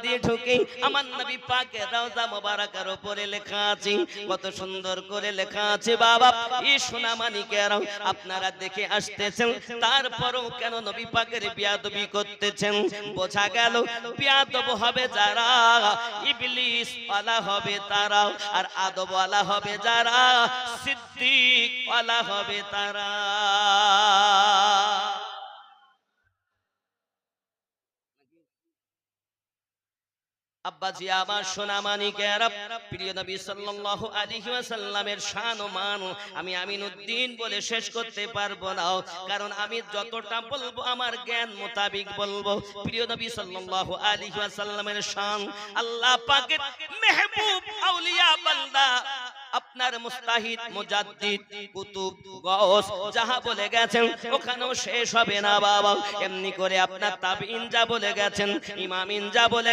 দিয়ে ঢুকে আমার নবী পাকের রওজা মোবারকের উপরে লেখা আছে, কত সুন্দর করে লেখা আছে বাবা। এই সোনা মানিকেরা আপনারা দেখে আসতেছেন, তারপরও কেন নবী পাকের বিয়াদবি করতেছেন? বোঝা গেল বিয়াদব হবে যারা, ইবলিস ওয়ালা হবে তারা, আর আদব ওয়ালা হবে যারা, সিদ্দিক ওয়ালা হবে তারা। আব্বাজি আমার সোনা মানিকেরা, প্রিয় নবী সাল্লাল্লাহু আলাইহি ওয়াসাল্লামের শান ও মান আমি আমিনউদ্দিন বলে শেষ করতে পারবো না, কারণ আমি যতটা বলবো আমার জ্ঞান মোতাবেক বলবো। প্রিয় নবী সাল্লাল্লাহু আলাইহি ওয়াসাল্লামের শান, আল্লাহ পাকের মেহবুব আউলিয়া বান্দা আপনার মুস্তাহিদ মুজাদ্দিদ কুতুব গাউস যাহা বলে গেছেন ওখানেও শেষ হবে না বাবা। এমনি করে আপনার তাবিঈন যা বলে গেছেন, ইমামিন যা বলে